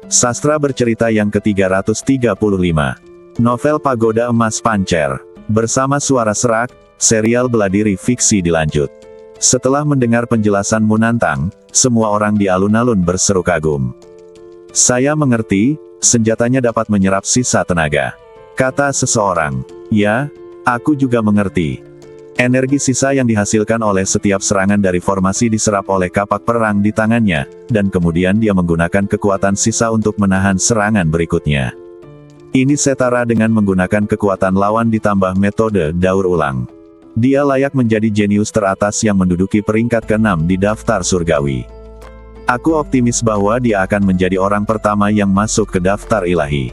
Sastra bercerita yang ke-335. Novel Pagoda Emas Pancer. Bersama suara serak, serial bela diri fiksi dilanjut. Setelah mendengar penjelasan Munantang, semua orang di alun-alun berseru kagum. Saya mengerti, senjatanya dapat menyerap sisa tenaga. Kata seseorang. Ya, aku juga mengerti. Energi sisa yang dihasilkan oleh setiap serangan dari formasi diserap oleh kapak perang di tangannya, dan kemudian dia menggunakan kekuatan sisa untuk menahan serangan berikutnya. Ini setara dengan menggunakan kekuatan lawan ditambah metode daur ulang. Dia layak menjadi jenius teratas yang menduduki peringkat ke-6 di daftar surgawi. Aku optimis bahwa dia akan menjadi orang pertama yang masuk ke daftar ilahi.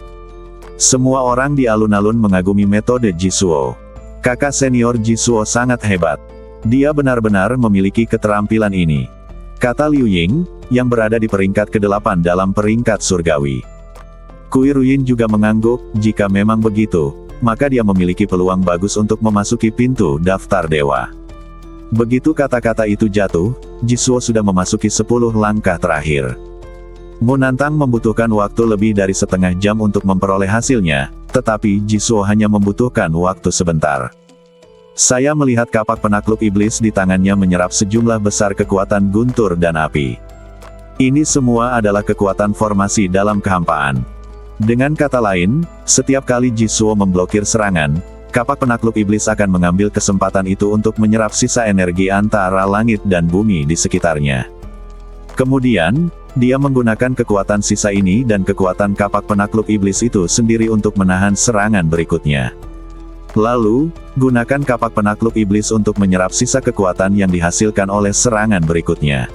Semua orang di alun-alun mengagumi metode Jisuo. Kakak senior Jisuo sangat hebat. Dia benar-benar memiliki keterampilan ini. Kata Liu Ying, yang berada di peringkat ke-8 dalam peringkat surgawi. Kui Ruyin juga mengangguk, jika memang begitu, maka dia memiliki peluang bagus untuk memasuki pintu daftar dewa. Begitu kata-kata itu jatuh, Jisuo sudah memasuki 10 langkah terakhir. Munantang membutuhkan waktu lebih dari setengah jam untuk memperoleh hasilnya, tetapi Jisuo hanya membutuhkan waktu sebentar. Saya melihat kapak penakluk iblis di tangannya menyerap sejumlah besar kekuatan guntur dan api. Ini semua adalah kekuatan formasi dalam kehampaan. Dengan kata lain, setiap kali Jisuo memblokir serangan, kapak penakluk iblis akan mengambil kesempatan itu untuk menyerap sisa energi antara langit dan bumi di sekitarnya. Kemudian, dia menggunakan kekuatan sisa ini dan kekuatan kapak penakluk iblis itu sendiri untuk menahan serangan berikutnya. Lalu, gunakan kapak penakluk iblis untuk menyerap sisa kekuatan yang dihasilkan oleh serangan berikutnya.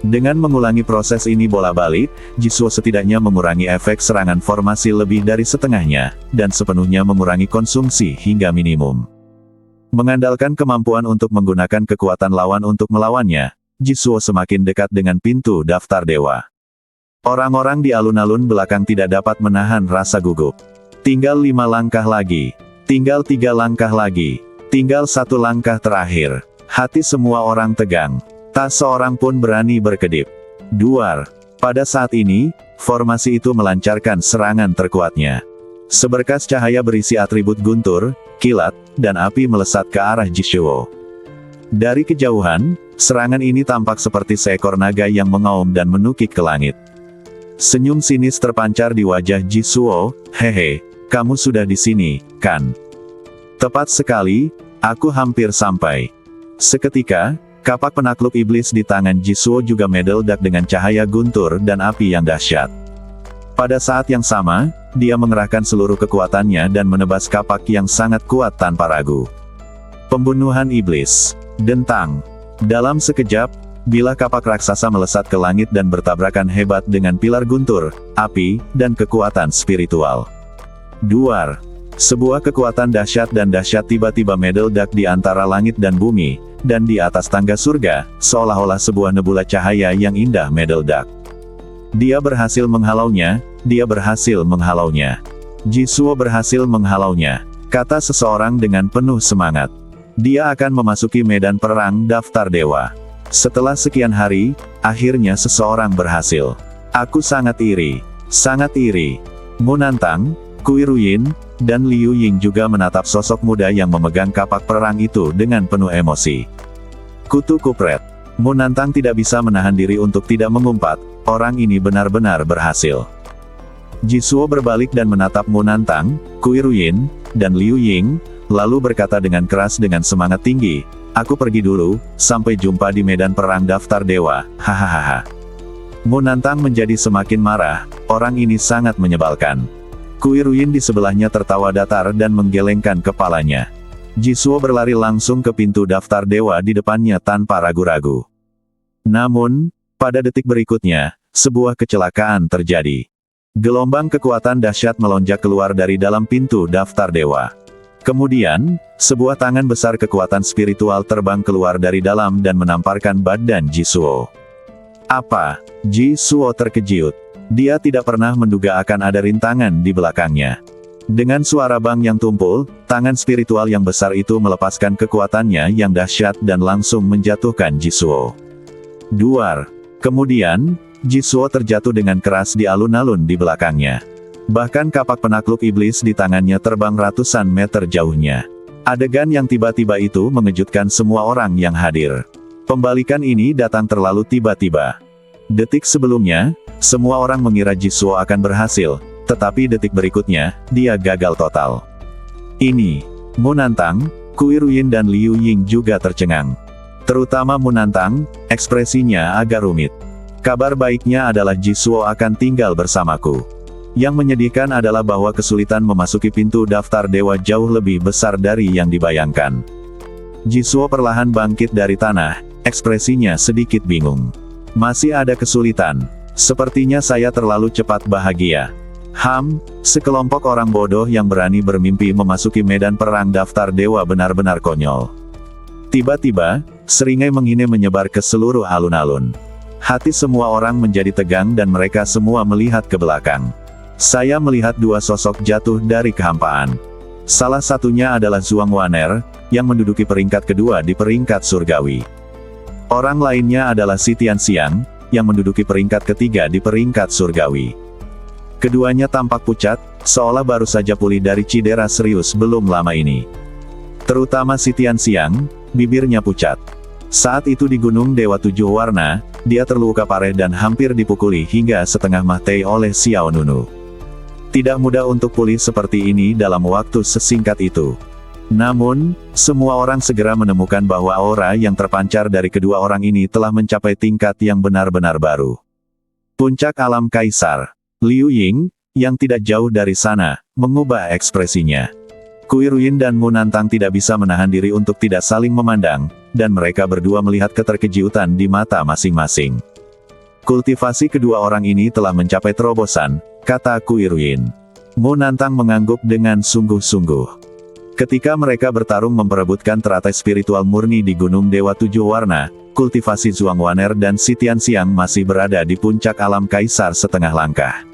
Dengan mengulangi proses ini bola-balik, Jisuo setidaknya mengurangi efek serangan formasi lebih dari setengahnya, dan sepenuhnya mengurangi konsumsi hingga minimum. Mengandalkan kemampuan untuk menggunakan kekuatan lawan untuk melawannya, Jisuo semakin dekat dengan pintu daftar dewa. Orang-orang di alun-alun belakang tidak dapat menahan rasa gugup. Tinggal 5 langkah lagi. Tinggal 3 langkah lagi. Tinggal 1 langkah terakhir. Hati semua orang tegang. Tak seorang pun berani berkedip. Duar. Pada saat ini, formasi itu melancarkan serangan terkuatnya. Seberkas cahaya berisi atribut guntur, kilat, dan api melesat ke arah Jisuo. Dari kejauhan, serangan ini tampak seperti seekor naga yang mengaum dan menukik ke langit. Senyum sinis terpancar di wajah Jisuo. Hehe, kamu sudah di sini, kan? Tepat sekali, aku hampir sampai. Seketika, kapak penakluk iblis di tangan Jisuo juga meledak dengan cahaya guntur dan api yang dahsyat. Pada saat yang sama, dia mengerahkan seluruh kekuatannya dan menebas kapak yang sangat kuat tanpa ragu. Pembunuhan iblis. Dentang. Dalam sekejap, bilah kapak raksasa melesat ke langit dan bertabrakan hebat dengan pilar guntur, api, dan kekuatan spiritual. Duar. Sebuah kekuatan dahsyat tiba-tiba meledak di antara langit dan bumi, dan di atas tangga surga, seolah-olah sebuah nebula cahaya yang indah meledak. Dia berhasil menghalaunya, Jisuo berhasil menghalaunya, kata seseorang dengan penuh semangat. Dia akan memasuki medan perang daftar dewa. Setelah sekian hari, akhirnya seseorang berhasil. Aku sangat iri. Sangat iri. Munantang, Kui Ruyin, dan Liu Ying juga menatap sosok muda yang memegang kapak perang itu dengan penuh emosi. Kutu kupret. Munantang tidak bisa menahan diri untuk tidak mengumpat, orang ini benar-benar berhasil. Jisuo berbalik dan menatap Munantang, Kui Ruyin, dan Liu Ying, lalu berkata dengan keras dengan semangat tinggi, aku pergi dulu, sampai jumpa di medan perang daftar dewa, hahaha. Munantang menjadi semakin marah, orang ini sangat menyebalkan. Kui Ruyin di sebelahnya tertawa datar dan menggelengkan kepalanya. Jisuo berlari langsung ke pintu daftar dewa di depannya tanpa ragu-ragu. Namun, pada detik berikutnya, sebuah kecelakaan terjadi. Gelombang kekuatan dahsyat melonjak keluar dari dalam pintu daftar dewa. Kemudian, sebuah tangan besar kekuatan spiritual terbang keluar dari dalam dan menamparkan badan Jisuo. Apa? Jisuo terkejut. Dia tidak pernah menduga akan ada rintangan di belakangnya. Dengan suara bang yang tumpul, tangan spiritual yang besar itu melepaskan kekuatannya yang dahsyat dan langsung menjatuhkan Jisuo. Duar. Kemudian, Jisuo terjatuh dengan keras di alun-alun di belakangnya. Bahkan kapak penakluk iblis di tangannya terbang ratusan meter jauhnya. Adegan yang tiba-tiba itu mengejutkan semua orang yang hadir. Pembalikan ini datang terlalu tiba-tiba. Detik sebelumnya, semua orang mengira Jisuo akan berhasil, tetapi detik berikutnya, dia gagal total. Ini, Munantang, Kuiruyin dan Liu Ying juga tercengang. Terutama Munantang, ekspresinya agak rumit. Kabar baiknya adalah Jisuo akan tinggal bersamaku. Yang menyedihkan adalah bahwa kesulitan memasuki pintu daftar dewa jauh lebih besar dari yang dibayangkan. Jisuo perlahan bangkit dari tanah, ekspresinya sedikit bingung. Masih ada kesulitan. Sepertinya saya terlalu cepat bahagia. Sekelompok orang bodoh yang berani bermimpi memasuki medan perang daftar dewa benar-benar konyol. Tiba-tiba, seringai menghine menyebar ke seluruh alun-alun. Hati semua orang menjadi tegang dan mereka semua melihat ke belakang. Saya melihat dua sosok jatuh dari kehampaan. Salah satunya adalah Zhuang Waner, yang menduduki peringkat kedua di peringkat surgawi. Orang lainnya adalah Si Tianxiang, yang menduduki peringkat ketiga di peringkat surgawi. Keduanya tampak pucat, seolah baru saja pulih dari cedera serius belum lama ini. Terutama Si Tianxiang, bibirnya pucat. Saat itu di Gunung Dewa Tujuh Warna, dia terluka parah dan hampir dipukuli hingga setengah mati oleh Xiao Nunu. Tidak mudah untuk pulih seperti ini dalam waktu sesingkat itu. Namun, semua orang segera menemukan bahwa aura yang terpancar dari kedua orang ini telah mencapai tingkat yang benar-benar baru. Puncak alam kaisar. Liu Ying, yang tidak jauh dari sana, mengubah ekspresinya. Kuiruyin dan Munantang tidak bisa menahan diri untuk tidak saling memandang, dan mereka berdua melihat keterkejutan di mata masing-masing. Kultivasi kedua orang ini telah mencapai terobosan, kata Kuiruyin. Munantang mengangguk dengan sungguh-sungguh. Ketika mereka bertarung memperebutkan teratai spiritual murni di Gunung Dewa Tujuh Warna, kultivasi Zhuang Waner dan Si Tianxiang masih berada di puncak alam kaisar setengah langkah.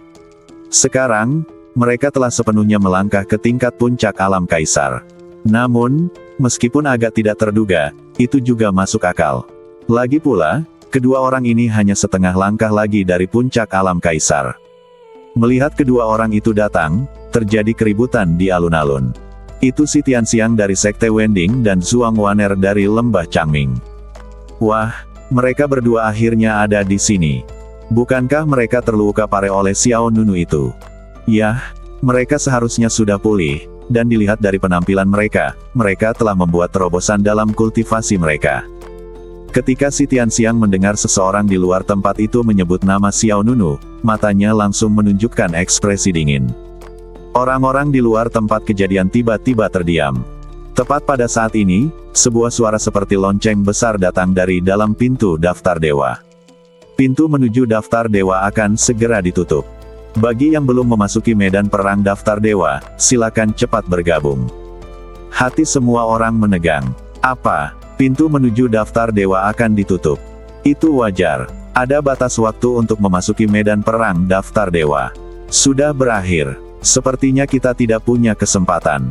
Sekarang, mereka telah sepenuhnya melangkah ke tingkat puncak alam kaisar. Namun, meskipun agak tidak terduga, itu juga masuk akal. Lagi pula, kedua orang ini hanya setengah langkah lagi dari puncak alam kaisar. Melihat kedua orang itu datang, terjadi keributan di alun-alun. Itu Si Tianxiang dari Sekte Wending dan Zhuang Waner dari Lembah Changming. Wah, mereka berdua akhirnya ada di sini. Bukankah mereka terluka parah oleh Xiao Nunu itu? Yah, mereka seharusnya sudah pulih, dan dilihat dari penampilan mereka, mereka telah membuat terobosan dalam kultivasi mereka. Ketika Si Tianxiang mendengar seseorang di luar tempat itu menyebut nama Xiao Nunu, matanya langsung menunjukkan ekspresi dingin. Orang-orang di luar tempat kejadian tiba-tiba terdiam. Tepat pada saat ini, sebuah suara seperti lonceng besar datang dari dalam pintu daftar dewa. Pintu menuju daftar dewa akan segera ditutup. Bagi yang belum memasuki medan perang daftar dewa, silakan cepat bergabung. Hati semua orang menegang. Apa? Pintu menuju daftar dewa akan ditutup. Itu wajar. Ada batas waktu untuk memasuki medan perang daftar dewa. Sudah berakhir. Sepertinya kita tidak punya kesempatan.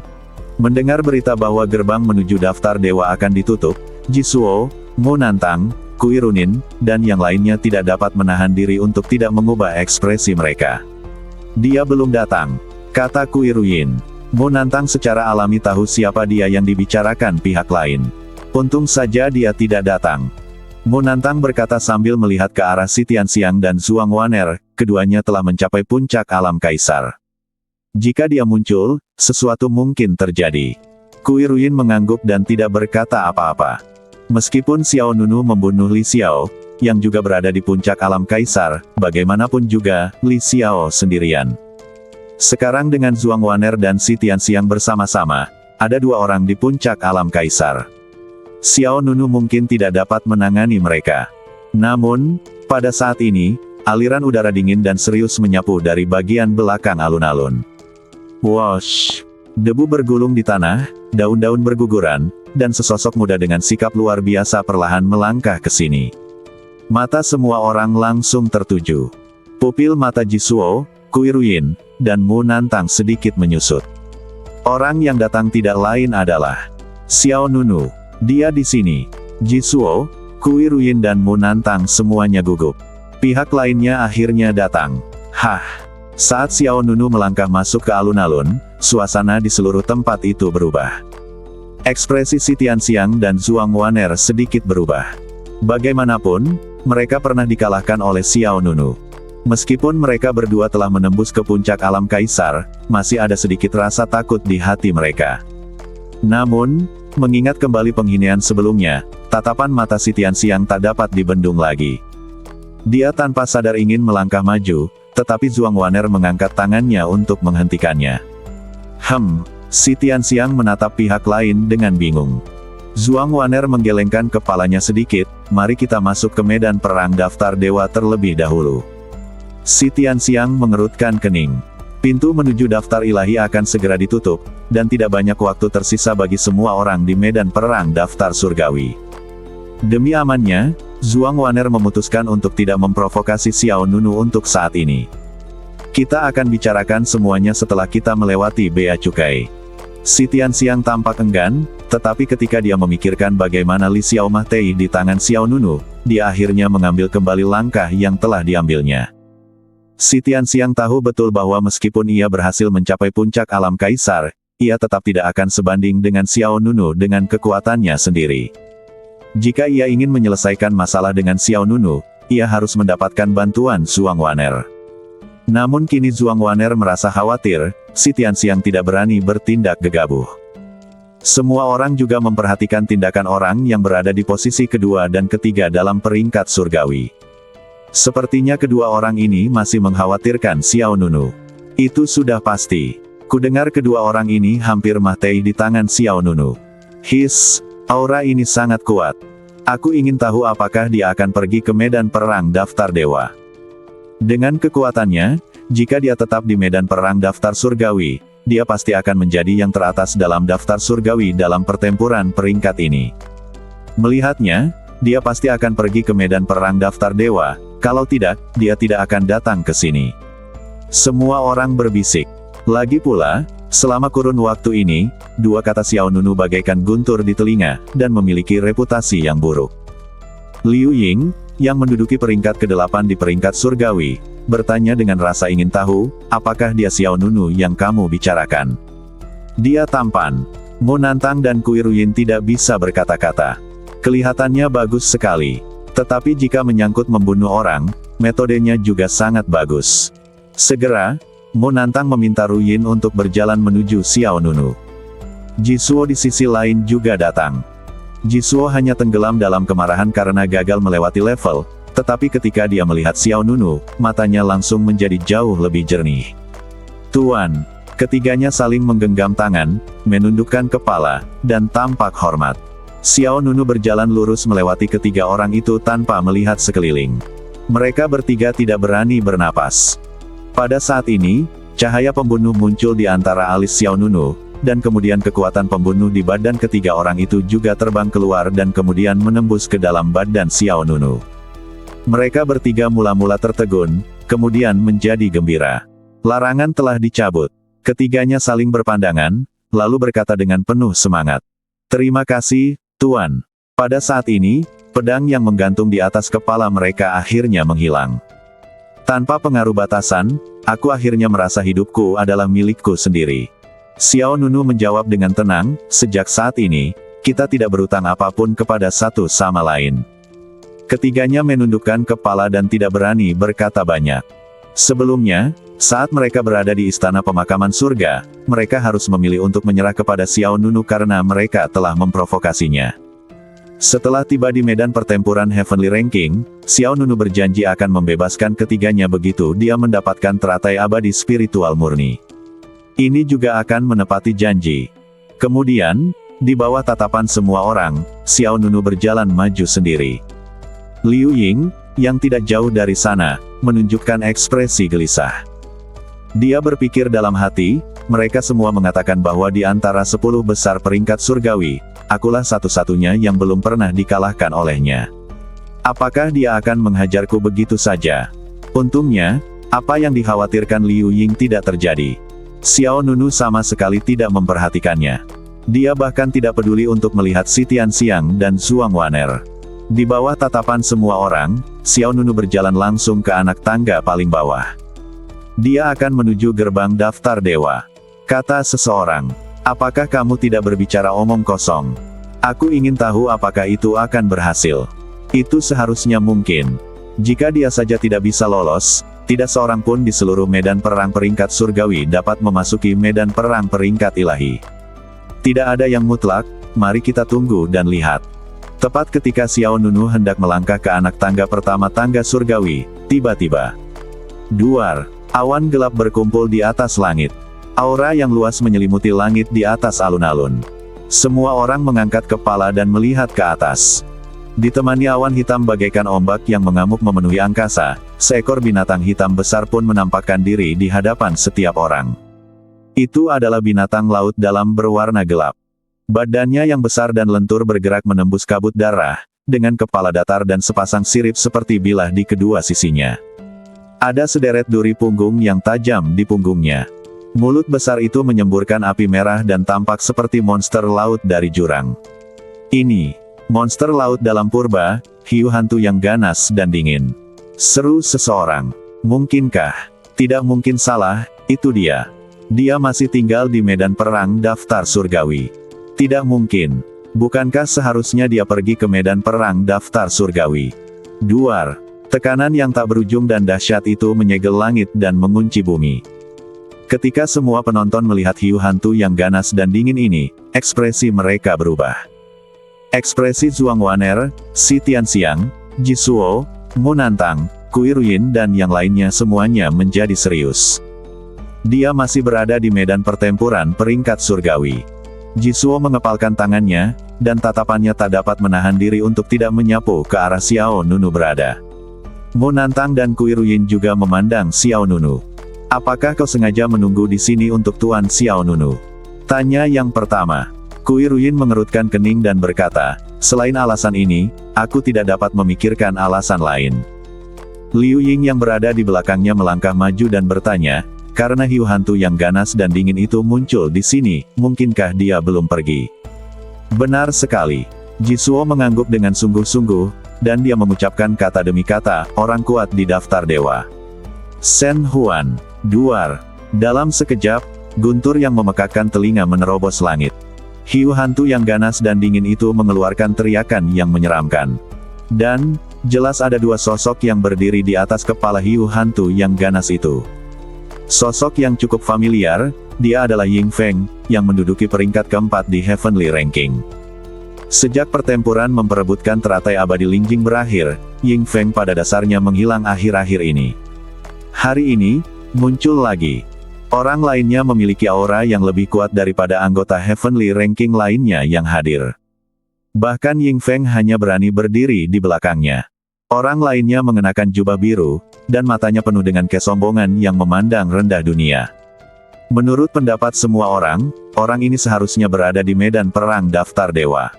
Mendengar berita bahwa gerbang menuju daftar dewa akan ditutup, Jisuo, Munantang, Kuirunin, dan yang lainnya tidak dapat menahan diri untuk tidak mengubah ekspresi mereka. Dia belum datang, kata Kuiruyin. Munantang secara alami tahu siapa dia yang dibicarakan pihak lain. Untung saja dia tidak datang. Munantang berkata sambil melihat ke arah Si Tianxiang dan Zhuang Waner, keduanya telah mencapai puncak alam kaisar. Jika dia muncul, sesuatu mungkin terjadi. Kuiruyin mengangguk dan tidak berkata apa-apa. Meskipun Xiao Nunu membunuh Li Xiao, yang juga berada di puncak alam kaisar, bagaimanapun juga, Li Xiao sendirian. Sekarang dengan Zhuang Waner dan Si Tianxiang bersama-sama, ada dua orang di puncak alam kaisar. Xiao Nunu mungkin tidak dapat menangani mereka. Namun, pada saat ini, aliran udara dingin dan serius menyapu dari bagian belakang alun-alun. Wosh! Debu bergulung di tanah, daun-daun berguguran, dan sesosok muda dengan sikap luar biasa perlahan melangkah ke sini. Mata semua orang langsung tertuju. Pupil mata Jisuo, Kuiruyin, dan Munantang sedikit menyusut. Orang yang datang tidak lain adalah Xiao Nunu. Dia di sini. Jisuo, Kuiruyin dan Munantang semuanya gugup. Pihak lainnya akhirnya datang. Hah! Saat Xiao Nunu melangkah masuk ke alun-alun, suasana di seluruh tempat itu berubah. Ekspresi Si Tianxiang dan Zhuang Waner sedikit berubah. Bagaimanapun, mereka pernah dikalahkan oleh Xiao Nunu. Meskipun mereka berdua telah menembus ke puncak alam kaisar, masih ada sedikit rasa takut di hati mereka. Namun, mengingat kembali penghinaan sebelumnya, tatapan mata Si Tianxiang tak dapat dibendung lagi. Dia tanpa sadar ingin melangkah maju, tetapi Zhuang Waner mengangkat tangannya untuk menghentikannya. Si Tianxiang menatap pihak lain dengan bingung. Zhuang Waner menggelengkan kepalanya sedikit, mari kita masuk ke medan perang daftar dewa terlebih dahulu. Si Tianxiang mengerutkan kening. Pintu menuju daftar ilahi akan segera ditutup, dan tidak banyak waktu tersisa bagi semua orang di medan perang daftar surgawi. Demi amannya, Zhuang Waner memutuskan untuk tidak memprovokasi Xiao Nunu untuk saat ini. Kita akan bicarakan semuanya setelah kita melewati bea cukai. Si Tianxiang tampak enggan, tetapi ketika dia memikirkan bagaimana Li Xiao Mahtei di tangan Xiao Nunu, dia akhirnya mengambil kembali langkah yang telah diambilnya. Si Tianxiang tahu betul bahwa meskipun ia berhasil mencapai puncak alam kaisar, ia tetap tidak akan sebanding dengan Xiao Nunu dengan kekuatannya sendiri. Jika ia ingin menyelesaikan masalah dengan Xiao Nunu, ia harus mendapatkan bantuan Zhuang Waner. Namun kini Zhuang Waner merasa khawatir, Si Tianxiang tidak berani bertindak gegabah. Semua orang juga memperhatikan tindakan orang yang berada di posisi kedua dan ketiga dalam peringkat surgawi. Sepertinya kedua orang ini masih mengkhawatirkan Xiao Nunu. Itu sudah pasti. Kudengar kedua orang ini hampir mati di tangan Xiao Nunu. Aura ini sangat kuat. Aku ingin tahu apakah dia akan pergi ke medan perang daftar dewa. Dengan kekuatannya, jika dia tetap di medan perang daftar surgawi, dia pasti akan menjadi yang teratas dalam daftar surgawi dalam pertempuran peringkat ini. Melihatnya, dia pasti akan pergi ke medan perang daftar dewa. Kalau tidak, dia tidak akan datang ke sini. Semua orang berbisik. Lagi pula, selama kurun waktu ini, dua kata Xiao Nunu bagaikan guntur di telinga, dan memiliki reputasi yang buruk. Liu Ying, yang menduduki peringkat ke-8 di peringkat surgawi, bertanya dengan rasa ingin tahu, apakah dia Xiao Nunu yang kamu bicarakan? Dia tampan, menantang dan Kui Ruyin tidak bisa berkata-kata. Kelihatannya bagus sekali. Tetapi jika menyangkut membunuh orang, metodenya juga sangat bagus. Segera, menantang meminta Ruyin untuk berjalan menuju Xiao Nunu. Jisuo di sisi lain juga datang. Jisuo hanya tenggelam dalam kemarahan karena gagal melewati level, tetapi ketika dia melihat Xiao Nunu, matanya langsung menjadi jauh lebih jernih. Tuan, ketiganya saling menggenggam tangan, menundukkan kepala, dan tampak hormat. Xiao Nunu berjalan lurus melewati ketiga orang itu tanpa melihat sekeliling. Mereka bertiga tidak berani bernapas. Pada saat ini, cahaya pembunuh muncul di antara alis Xiao Nunu, dan kemudian kekuatan pembunuh di badan ketiga orang itu juga terbang keluar dan kemudian menembus ke dalam badan Xiao Nunu. Mereka bertiga mula-mula tertegun, kemudian menjadi gembira. Larangan telah dicabut. Ketiganya saling berpandangan, lalu berkata dengan penuh semangat. Terima kasih, Tuan. Pada saat ini, pedang yang menggantung di atas kepala mereka akhirnya menghilang. Tanpa pengaruh batasan, aku akhirnya merasa hidupku adalah milikku sendiri. Xiao Nunu menjawab dengan tenang, sejak saat ini, kita tidak berutang apapun kepada satu sama lain. Ketiganya menundukkan kepala dan tidak berani berkata banyak. Sebelumnya, saat mereka berada di istana pemakaman surga, mereka harus memilih untuk menyerah kepada Xiao Nunu karena mereka telah memprovokasinya. Setelah tiba di medan pertempuran Heavenly Ranking, Xiao Nunu berjanji akan membebaskan ketiganya begitu dia mendapatkan teratai abadi spiritual murni. Ini juga akan menepati janji. Kemudian, di bawah tatapan semua orang, Xiao Nunu berjalan maju sendiri. Liu Ying, yang tidak jauh dari sana, menunjukkan ekspresi gelisah. Dia berpikir dalam hati, mereka semua mengatakan bahwa di antara 10 besar peringkat surgawi, akulah satu-satunya yang belum pernah dikalahkan olehnya. Apakah dia akan menghajarku begitu saja? Untungnya, apa yang dikhawatirkan Liu Ying tidak terjadi. Xiao Nunu sama sekali tidak memperhatikannya. Dia bahkan tidak peduli untuk melihat Si Tianxiang dan Zhuang Waner. Di bawah tatapan semua orang, Xiao Nunu berjalan langsung ke anak tangga paling bawah. Dia akan menuju gerbang daftar dewa. Kata seseorang, apakah kamu tidak berbicara omong kosong? Aku ingin tahu apakah itu akan berhasil. Itu seharusnya mungkin. Jika dia saja tidak bisa lolos, tidak seorang pun di seluruh medan perang peringkat surgawi dapat memasuki medan perang peringkat ilahi. Tidak ada yang mutlak, mari kita tunggu dan lihat. Tepat ketika Xiao Nunu hendak melangkah ke anak tangga pertama tangga surgawi, tiba-tiba duar, awan gelap berkumpul di atas langit. Aura yang luas menyelimuti langit di atas alun-alun. Semua orang mengangkat kepala dan melihat ke atas. Ditemani awan hitam bagaikan ombak yang mengamuk memenuhi angkasa, seekor binatang hitam besar pun menampakkan diri di hadapan setiap orang. Itu adalah binatang laut dalam berwarna gelap. Badannya yang besar dan lentur bergerak menembus kabut darah, dengan kepala datar dan sepasang sirip seperti bilah di kedua sisinya. Ada sederet duri punggung yang tajam di punggungnya. Mulut besar itu menyemburkan api merah dan tampak seperti monster laut dari jurang. Ini, monster laut dalam purba, hiu hantu yang ganas dan dingin. Seru seseorang. Mungkinkah? Tidak mungkin salah, itu dia. Dia masih tinggal di medan perang daftar surgawi. Tidak mungkin. Bukankah seharusnya dia pergi ke medan perang daftar surgawi? Duar. Tekanan yang tak berujung dan dahsyat itu menyegel langit dan mengunci bumi. Ketika semua penonton melihat hiu hantu yang ganas dan dingin ini, ekspresi mereka berubah. Ekspresi Zhuang Waner, Si Tianxiang, Jisuo, Mu Nantang, Kui Ruyin dan yang lainnya semuanya menjadi serius. Dia masih berada di medan pertempuran peringkat surgawi. Jisuo mengepalkan tangannya, dan tatapannya tak dapat menahan diri untuk tidak menyapu ke arah Xiao Nunu berada. Mu Nantang dan Kui Ruyin juga memandang Xiao Nunu. Apakah kau sengaja menunggu di sini untuk Tuan Xiao Nunu? Tanya yang pertama. Kui Ruyin mengerutkan kening dan berkata, selain alasan ini, aku tidak dapat memikirkan alasan lain. Liu Ying yang berada di belakangnya melangkah maju dan bertanya, karena hiu hantu yang ganas dan dingin itu muncul di sini, mungkinkah dia belum pergi? Benar sekali. Jisuo mengangguk dengan sungguh-sungguh, dan dia mengucapkan kata demi kata, orang kuat di daftar dewa. Shen Huan. Duar. Dalam sekejap, guntur yang memekakkan telinga menerobos langit. Hiu hantu yang ganas dan dingin itu mengeluarkan teriakan yang menyeramkan. Dan, jelas ada dua sosok yang berdiri di atas kepala hiu hantu yang ganas itu. Sosok yang cukup familiar, dia adalah Ying Feng, yang menduduki peringkat keempat di Heavenly Ranking. Sejak pertempuran memperebutkan teratai abadi Lingjing berakhir, Ying Feng pada dasarnya menghilang akhir-akhir ini. Hari ini, muncul lagi. Orang lainnya memiliki aura yang lebih kuat daripada anggota Heavenly Ranking lainnya yang hadir. Bahkan Ying Feng hanya berani berdiri di belakangnya. Orang lainnya mengenakan jubah biru, dan matanya penuh dengan kesombongan yang memandang rendah dunia. Menurut pendapat semua orang ini seharusnya berada di medan perang daftar dewa.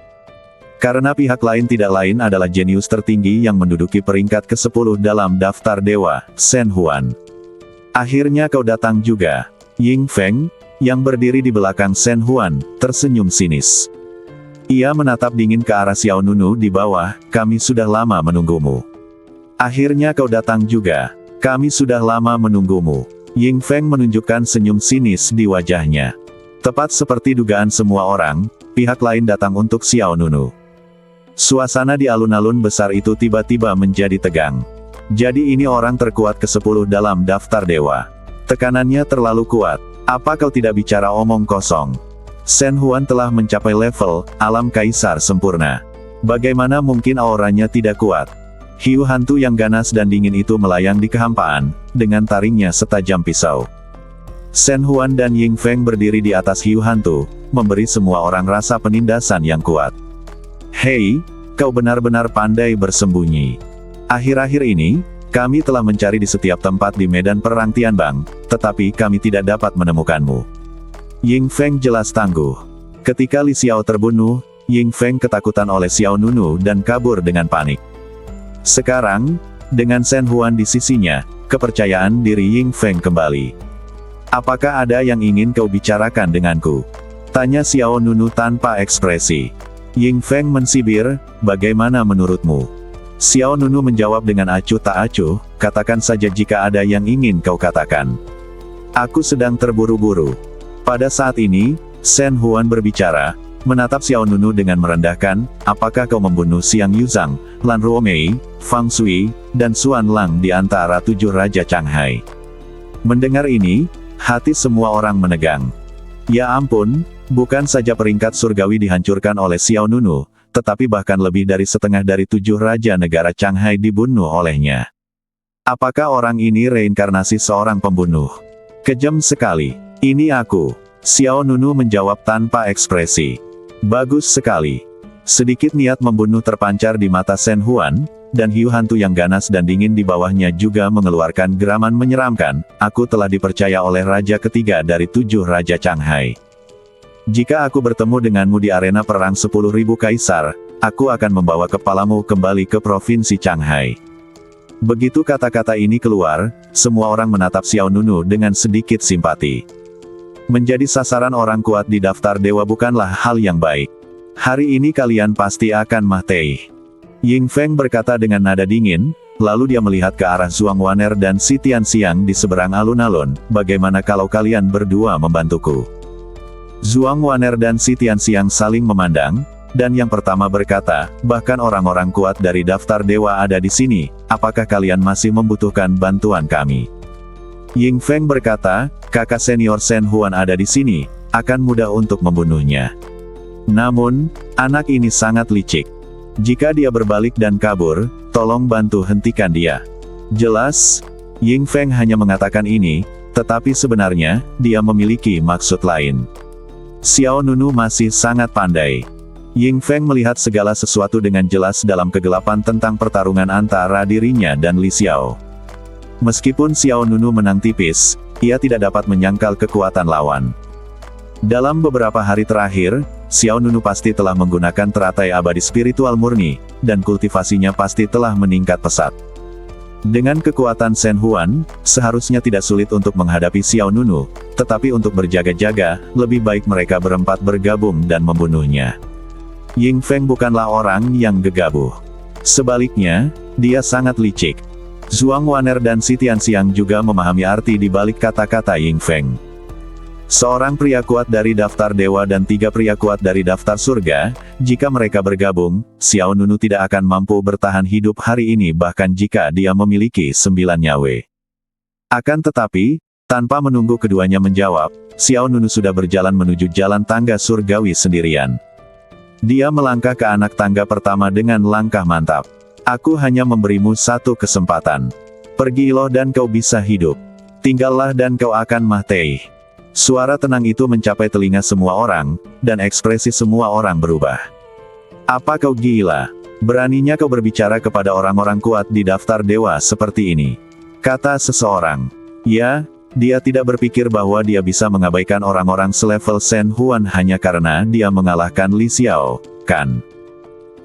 Karena pihak lain tidak lain adalah jenius tertinggi yang menduduki peringkat ke-10 dalam daftar dewa, Shen Huan. Akhirnya kau datang juga. Ying Feng, yang berdiri di belakang Shen Huan, tersenyum sinis. Ia menatap dingin ke arah Xiao Nunu di bawah, kami sudah lama menunggumu. Akhirnya kau datang juga. Kami sudah lama menunggumu. Ying Feng menunjukkan senyum sinis di wajahnya. Tepat seperti dugaan semua orang, pihak lain datang untuk Xiao Nunu. Suasana di alun-alun besar itu tiba-tiba menjadi tegang. Jadi ini orang terkuat ke-10 dalam daftar dewa. Tekanannya terlalu kuat. Apa kau tidak bicara omong kosong? Shen Huan telah mencapai level alam kaisar sempurna. Bagaimana mungkin auranya tidak kuat? Hiu hantu yang ganas dan dingin itu melayang di kehampaan, dengan taringnya setajam pisau. Shen Huan dan Ying Feng berdiri di atas hiu hantu, memberi semua orang rasa penindasan yang kuat. Hei, kau benar-benar pandai bersembunyi. Akhir-akhir ini, kami telah mencari di setiap tempat di medan perang Tianbang, tetapi kami tidak dapat menemukanmu. Ying Feng jelas tangguh. Ketika Li Xiao terbunuh, Ying Feng ketakutan oleh Xiao Nunu dan kabur dengan panik. Sekarang, dengan Shen Huan di sisinya, kepercayaan diri Ying Feng kembali. Apakah ada yang ingin kau bicarakan denganku? Tanya Xiao Nunu tanpa ekspresi. Ying Feng mensibir, bagaimana menurutmu? Xiao Nunu menjawab dengan acuh tak acuh, katakan saja jika ada yang ingin kau katakan. Aku sedang terburu-buru. Pada saat ini, Shen Huan berbicara, menatap Xiao Nunu dengan merendahkan, apakah kau membunuh Xiang Yuzhang, Lan Ruomei, Fang Sui, dan Xuan Lang di antara 7 Raja Changhai? Mendengar ini, hati semua orang menegang. Ya ampun, bukan saja peringkat surgawi dihancurkan oleh Xiao Nunu, tetapi bahkan lebih dari setengah dari 7 Raja Negara Changhai dibunuh olehnya. Apakah orang ini reinkarnasi seorang pembunuh? Kejam sekali. Ini aku. Xiao Nunu menjawab tanpa ekspresi. Bagus sekali. Sedikit niat membunuh terpancar di mata Shen Huan, dan hiu hantu yang ganas dan dingin di bawahnya juga mengeluarkan geraman menyeramkan. Aku telah dipercaya oleh Raja ketiga dari 7 Raja Changhai. Jika aku bertemu denganmu di arena perang 10.000 kaisar, aku akan membawa kepalamu kembali ke Provinsi Changhai. Begitu kata-kata ini keluar, semua orang menatap Xiao Nunu dengan sedikit simpati. Menjadi sasaran orang kuat di daftar dewa bukanlah hal yang baik. Hari ini kalian pasti akan mati. Ying Feng berkata dengan nada dingin, lalu dia melihat ke arah Zhuang Waner dan Si Tianxiang di seberang alun-alun, bagaimana kalau kalian berdua membantuku? Zhuang Waner dan Si Tianxiang saling memandang, dan yang pertama berkata, bahkan orang-orang kuat dari daftar dewa ada di sini, apakah kalian masih membutuhkan bantuan kami? Ying Feng berkata, kakak senior Shen Huan ada di sini, akan mudah untuk membunuhnya. Namun, anak ini sangat licik. Jika dia berbalik dan kabur, tolong bantu hentikan dia. Jelas, Ying Feng hanya mengatakan ini, tetapi sebenarnya, dia memiliki maksud lain. Xiao Nunu masih sangat pandai. Ying Feng melihat segala sesuatu dengan jelas dalam kegelapan tentang pertarungan antara dirinya dan Li Xiao. Meskipun Xiao Nunu menang tipis, ia tidak dapat menyangkal kekuatan lawan. Dalam beberapa hari terakhir, Xiao Nunu pasti telah menggunakan teratai abadi spiritual murni, dan kultivasinya pasti telah meningkat pesat. Dengan kekuatan Shen Huan, seharusnya tidak sulit untuk menghadapi Xiao Nunu, tetapi untuk berjaga-jaga, lebih baik mereka berempat bergabung dan membunuhnya. Ying Feng bukanlah orang yang gegabah. Sebaliknya, dia sangat licik. Zhuang Waner dan Si Tianxiang juga memahami arti di balik kata-kata Ying Feng. Seorang pria kuat dari daftar dewa dan 3 pria kuat dari daftar surga, jika mereka bergabung, Xiao Nunu tidak akan mampu bertahan hidup hari ini bahkan jika dia memiliki 9 nyawa. Akan tetapi, tanpa menunggu keduanya menjawab, Xiao Nunu sudah berjalan menuju jalan tangga surgawi sendirian. Dia melangkah ke anak tangga pertama dengan langkah mantap. Aku hanya memberimu 1 kesempatan. Pergilah dan kau bisa hidup. Tinggallah dan kau akan mati. Suara tenang itu mencapai telinga semua orang, dan ekspresi semua orang berubah. Apa kau gila? Beraninya kau berbicara kepada orang-orang kuat di daftar dewa seperti ini? Kata seseorang. Ya, dia tidak berpikir bahwa dia bisa mengabaikan orang-orang selevel Shen Huan hanya karena dia mengalahkan Li Xiao, kan?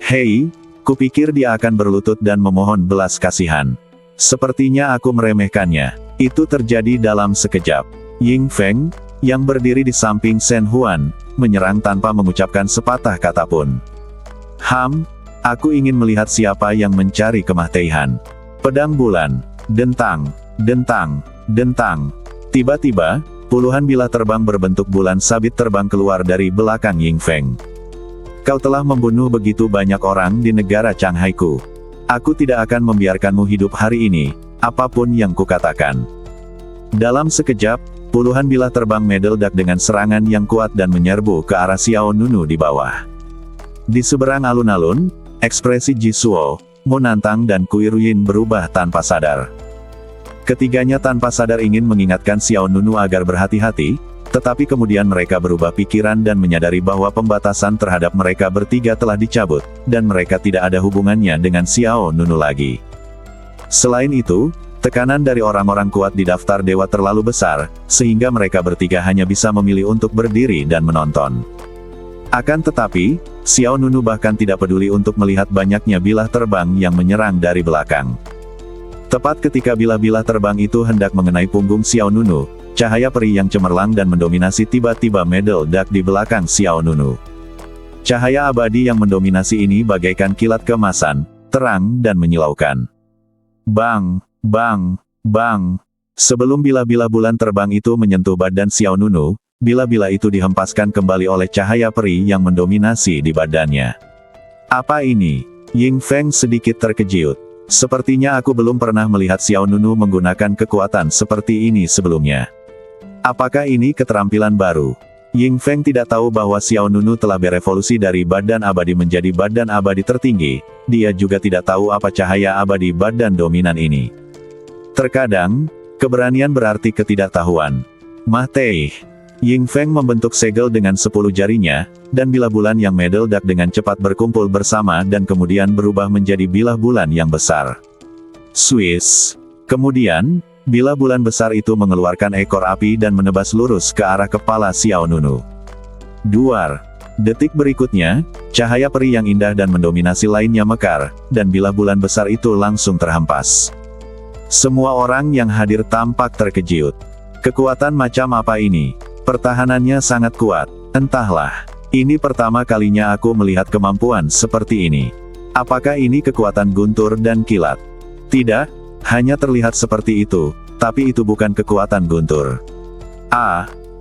Hei, kupikir dia akan berlutut dan memohon belas kasihan. Sepertinya aku meremehkannya. Itu terjadi dalam sekejap. Ying Feng, yang berdiri di samping Shen Huan, menyerang tanpa mengucapkan sepatah kata pun. Aku ingin melihat siapa yang mencari kematian. Pedang bulan. Dentang, dentang, dentang. Tiba-tiba, puluhan bilah terbang berbentuk bulan sabit terbang keluar dari belakang Ying Feng. Kau telah membunuh begitu banyak orang di negara Changhaiku. Aku tidak akan membiarkanmu hidup hari ini, apapun yang kukatakan. Dalam sekejap, puluhan bilah terbang meledak dengan serangan yang kuat dan menyerbu ke arah Xiao Nunu di bawah. Di seberang alun-alun, ekspresi Ji Suo, Mo Nantang dan Kui Ruyin berubah tanpa sadar. Ketiganya tanpa sadar ingin mengingatkan Xiao Nunu agar berhati-hati, tetapi kemudian mereka berubah pikiran dan menyadari bahwa pembatasan terhadap mereka bertiga telah dicabut, dan mereka tidak ada hubungannya dengan Xiao Nunu lagi. Selain itu, tekanan dari orang-orang kuat di daftar dewa terlalu besar, sehingga mereka bertiga hanya bisa memilih untuk berdiri dan menonton. Akan tetapi, Xiao Nunu bahkan tidak peduli untuk melihat banyaknya bilah terbang yang menyerang dari belakang. Tepat ketika bilah-bilah terbang itu hendak mengenai punggung Xiao Nunu, cahaya peri yang cemerlang dan mendominasi tiba-tiba meledak di belakang Xiao Nunu. Cahaya abadi yang mendominasi ini bagaikan kilat keemasan, terang dan menyilaukan. Bang, bang, bang. Sebelum bila-bila bulan terbang itu menyentuh badan Xiao Nunu, bila-bila itu dihempaskan kembali oleh cahaya peri yang mendominasi di badannya. Apa ini? Ying Feng sedikit terkejut. Sepertinya aku belum pernah melihat Xiao Nunu menggunakan kekuatan seperti ini sebelumnya. Apakah ini keterampilan baru? Ying Feng tidak tahu bahwa Xiao Nunu telah berevolusi dari badan abadi menjadi badan abadi tertinggi. Dia juga tidak tahu apa cahaya abadi badan dominan ini. Terkadang, keberanian berarti ketidaktahuan. Mah Teh. Ying Feng membentuk segel dengan 10 jarinya, dan bilah bulan yang meledak dengan cepat berkumpul bersama dan kemudian berubah menjadi bilah bulan yang besar. Swiss. Kemudian, bilah bulan besar itu mengeluarkan ekor api dan menebas lurus ke arah kepala Xiao Nunu. Duar. Detik berikutnya, cahaya peri yang indah dan mendominasi lainnya mekar, dan bilah bulan besar itu langsung terhempas. Semua orang yang hadir tampak terkejut. Kekuatan macam apa ini? Pertahanannya sangat kuat. Entahlah. Ini pertama kalinya aku melihat kemampuan seperti ini. Apakah ini kekuatan guntur dan kilat? Tidak. Hanya terlihat seperti itu, tapi itu bukan kekuatan guntur.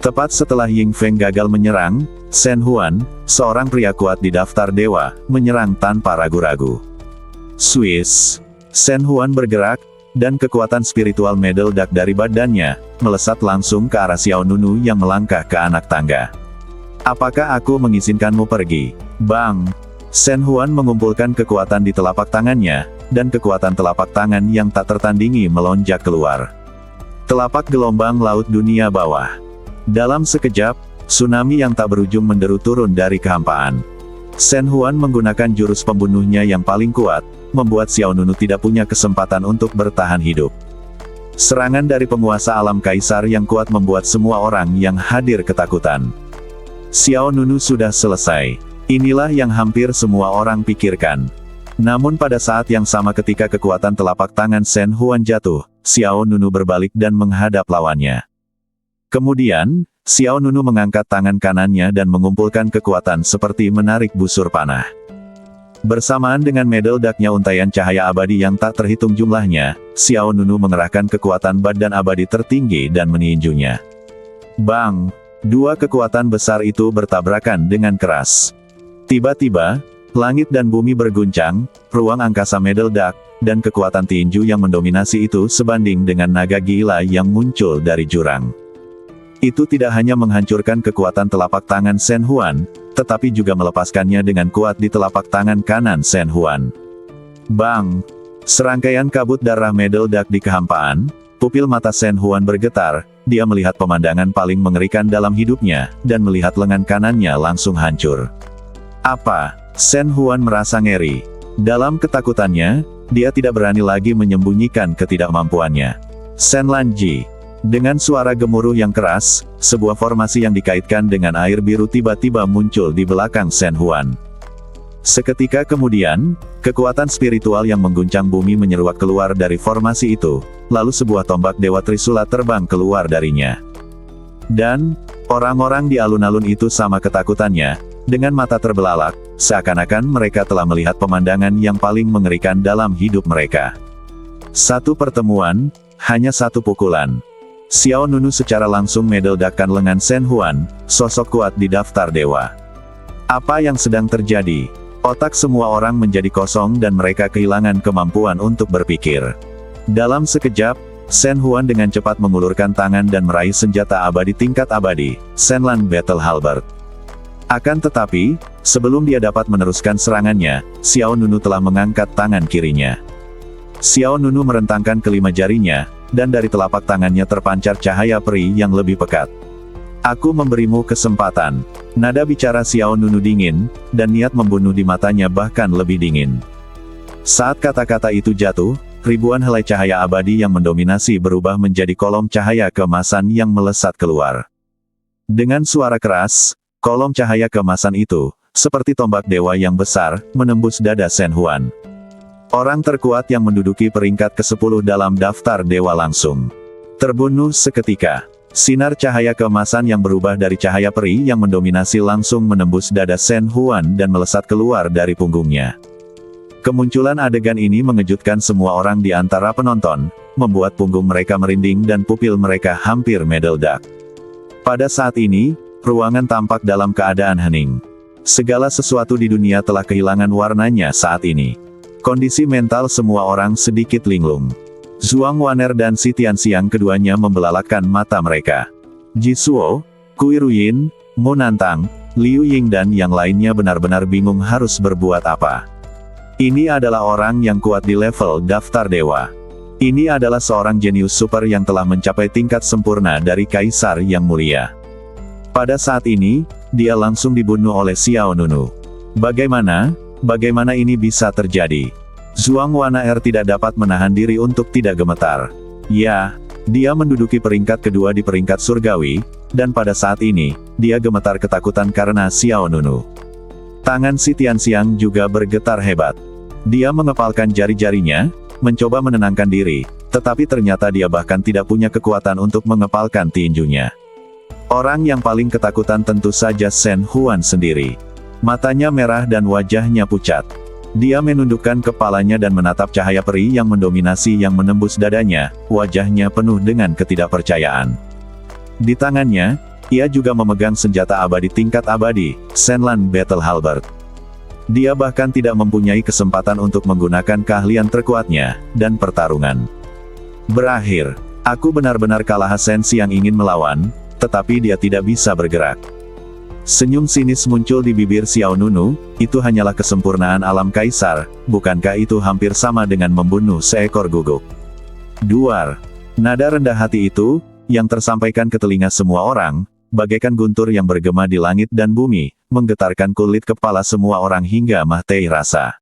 Tepat setelah Ying Feng gagal menyerang, Shen Huan, seorang pria kuat di daftar dewa, menyerang tanpa ragu-ragu. Swiss. Shen Huan bergerak, dan kekuatan spiritual meledak dari badannya, melesat langsung ke arah Xiao Nunu yang melangkah ke anak tangga. Apakah aku mengizinkanmu pergi? Bang! Shen Huan mengumpulkan kekuatan di telapak tangannya, dan kekuatan telapak tangan yang tak tertandingi melonjak keluar. Telapak gelombang laut dunia bawah. Dalam sekejap, tsunami yang tak berujung menderu turun dari kehampaan. Shen Huan menggunakan jurus pembunuhnya yang paling kuat, membuat Xiao Nunu tidak punya kesempatan untuk bertahan hidup. Serangan dari penguasa alam kaisar yang kuat membuat semua orang yang hadir ketakutan. Xiao Nunu sudah selesai. Inilah yang hampir semua orang pikirkan. Namun pada saat yang sama ketika kekuatan telapak tangan Shen Huan jatuh, Xiao Nunu berbalik dan menghadap lawannya. Kemudian, Xiao Nunu mengangkat tangan kanannya dan mengumpulkan kekuatan seperti menarik busur panah. Bersamaan dengan meledaknya untaian cahaya abadi yang tak terhitung jumlahnya, Xiao Nunu mengerahkan kekuatan badan abadi tertinggi dan meninjunya. Bang! Dua kekuatan besar itu bertabrakan dengan keras. Tiba-tiba, langit dan bumi berguncang, ruang angkasa meledak, dan kekuatan tinju yang mendominasi itu sebanding dengan naga gila yang muncul dari jurang. Itu tidak hanya menghancurkan kekuatan telapak tangan Shen Huan, tetapi juga melepaskannya dengan kuat di telapak tangan kanan Shen Huan. Bang! Serangkaian kabut darah meledak di kehampaan, pupil mata Shen Huan bergetar, dia melihat pemandangan paling mengerikan dalam hidupnya, dan melihat lengan kanannya langsung hancur. Apa? Shen Huan merasa ngeri. Dalam ketakutannya, dia tidak berani lagi menyembunyikan ketidakmampuannya. Shen Lanji. Dengan suara gemuruh yang keras, sebuah formasi yang dikaitkan dengan air biru tiba-tiba muncul di belakang Shen Huan. Seketika kemudian, kekuatan spiritual yang mengguncang bumi menyeruak keluar dari formasi itu, lalu sebuah tombak Dewa Trisula terbang keluar darinya. Dan, orang-orang di alun-alun itu sama ketakutannya, dengan mata terbelalak, seakan-akan mereka telah melihat pemandangan yang paling mengerikan dalam hidup mereka. Satu pertemuan, hanya satu pukulan. Xiao Nunu secara langsung meledakkan lengan Shen Huan, sosok kuat di daftar dewa. Apa yang sedang terjadi? Otak semua orang menjadi kosong dan mereka kehilangan kemampuan untuk berpikir. Dalam sekejap, Shen Huan dengan cepat mengulurkan tangan dan meraih senjata abadi tingkat abadi, Shenlan Battle Halberd. Akan tetapi, sebelum dia dapat meneruskan serangannya, Xiao Nunu telah mengangkat tangan kirinya. Xiao Nunu merentangkan kelima jarinya, dan dari telapak tangannya terpancar cahaya peri yang lebih pekat. Aku memberimu kesempatan. Nada bicara Xiao Nunu dingin, dan niat membunuh di matanya bahkan lebih dingin. Saat kata-kata itu jatuh, ribuan helai cahaya abadi yang mendominasi berubah menjadi kolom cahaya keemasan yang melesat keluar. Dengan suara keras, kolom cahaya keemasan itu, seperti tombak dewa yang besar, menembus dada Shen Huan. Orang terkuat yang menduduki peringkat ke-10 dalam daftar dewa langsung terbunuh seketika. Sinar cahaya keemasan yang berubah dari cahaya peri yang mendominasi langsung menembus dada Shen Huan dan melesat keluar dari punggungnya. Kemunculan adegan ini mengejutkan semua orang di antara penonton, membuat punggung mereka merinding dan pupil mereka hampir meledak. Pada saat ini, ruangan tampak dalam keadaan hening. Segala sesuatu di dunia telah kehilangan warnanya saat ini. Kondisi mental semua orang sedikit linglung. Zhuang Waner dan Si Tianxiang keduanya membelalakan mata mereka. Jisuo, Kui Ruyin, Mu Nantang, Liu Ying dan yang lainnya benar-benar bingung harus berbuat apa. Ini adalah orang yang kuat di level daftar dewa. Ini adalah seorang jenius super yang telah mencapai tingkat sempurna dari Kaisar yang mulia. Pada saat ini, dia langsung dibunuh oleh Xiao Nunu. Bagaimana ini bisa terjadi? Zhuang Waner tidak dapat menahan diri untuk tidak gemetar. Ya, dia menduduki peringkat kedua di peringkat surgawi, dan pada saat ini, dia gemetar ketakutan karena Xiao Nunu. Tangan Si Tianxiang juga bergetar hebat. Dia mengepalkan jari-jarinya, mencoba menenangkan diri, tetapi ternyata dia bahkan tidak punya kekuatan untuk mengepalkan tinjunya. Orang yang paling ketakutan tentu saja Shen Huan sendiri. Matanya merah dan wajahnya pucat. Dia menundukkan kepalanya dan menatap cahaya peri yang mendominasi yang menembus dadanya, wajahnya penuh dengan ketidakpercayaan. Di tangannya, ia juga memegang senjata abadi tingkat abadi, Shenlan Battle Halberd. Dia bahkan tidak mempunyai kesempatan untuk menggunakan keahlian terkuatnya, dan pertarungan berakhir. Aku benar-benar kalah Sensi yang ingin melawan, tetapi dia tidak bisa bergerak. Senyum sinis muncul di bibir Xiao Nunu, itu hanyalah kesempurnaan alam kaisar, bukankah itu hampir sama dengan membunuh seekor guguk? Duar. Nada rendah hati itu, yang tersampaikan ke telinga semua orang, bagaikan guntur yang bergema di langit dan bumi, menggetarkan kulit kepala semua orang hingga mati rasa.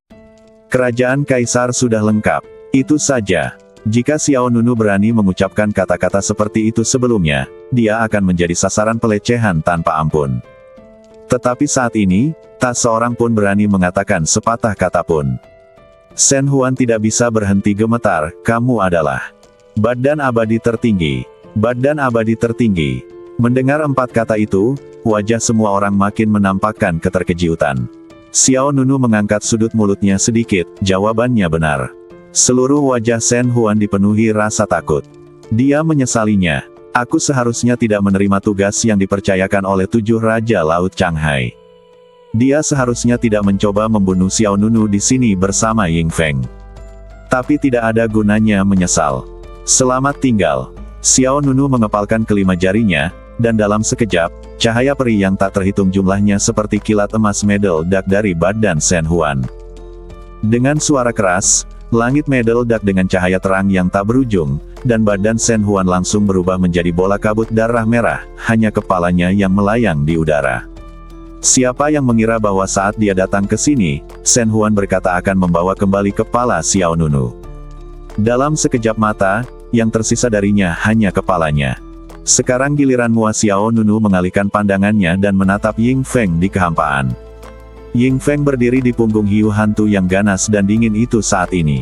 Kerajaan kaisar sudah lengkap. Itu saja. Jika Xiao Nunu berani mengucapkan kata-kata seperti itu sebelumnya, dia akan menjadi sasaran pelecehan tanpa ampun. Tetapi saat ini, tak seorang pun berani mengatakan sepatah kata pun. Shen Huan tidak bisa berhenti gemetar, kamu adalah badan abadi tertinggi. Badan abadi tertinggi. Mendengar 4 kata itu, wajah semua orang makin menampakkan keterkejutan. Xiao Nunu mengangkat sudut mulutnya sedikit, jawabannya benar. Seluruh wajah Shen Huan dipenuhi rasa takut. Dia menyesalinya. Aku seharusnya tidak menerima tugas yang dipercayakan oleh 7 Raja Laut Changhai. Dia seharusnya tidak mencoba membunuh Xiao Nunu di sini bersama Ying Feng. Tapi tidak ada gunanya menyesal. Selamat tinggal. Xiao Nunu mengepalkan kelima jarinya, dan dalam sekejap, cahaya peri yang tak terhitung jumlahnya seperti kilat emas meledak dari badan Shen Huan. Dengan suara keras, langit meledak dengan cahaya terang yang tak berujung, dan badan Shen Huan langsung berubah menjadi bola kabut darah merah, hanya kepalanya yang melayang di udara. Siapa yang mengira bahwa saat dia datang ke sini, Shen Huan berkata akan membawa kembali kepala Xiao Nunu. Dalam sekejap mata, yang tersisa darinya hanya kepalanya. Sekarang giliran Mua Xiao Nunu mengalihkan pandangannya dan menatap Ying Feng di kehampaan. Ying Feng berdiri di punggung hiu hantu yang ganas dan dingin itu saat ini.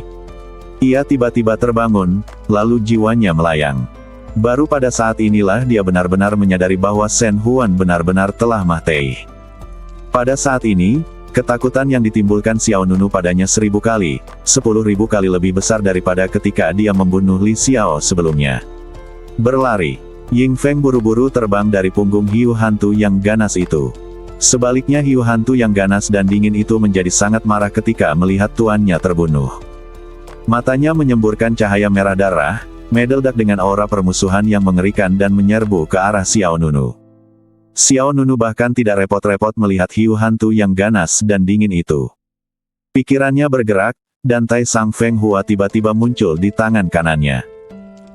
Ia tiba-tiba terbangun, lalu jiwanya melayang. Baru pada saat inilah dia benar-benar menyadari bahwa Shen Huan benar-benar telah mati. Pada saat ini, ketakutan yang ditimbulkan Xiao Nunu padanya 1000 kali, 10.000 kali lebih besar daripada ketika dia membunuh Li Xiao sebelumnya. Berlari. Ying Feng buru-buru terbang dari punggung hiu hantu yang ganas itu. Sebaliknya hiu hantu yang ganas dan dingin itu menjadi sangat marah ketika melihat tuannya terbunuh. Matanya menyemburkan cahaya merah darah, meledak dengan aura permusuhan yang mengerikan dan menyerbu ke arah Xiao Nunu. Xiao Nunu bahkan tidak repot-repot melihat hiu hantu yang ganas dan dingin itu. Pikirannya bergerak, dan Tai Sang Feng Hua tiba-tiba muncul di tangan kanannya.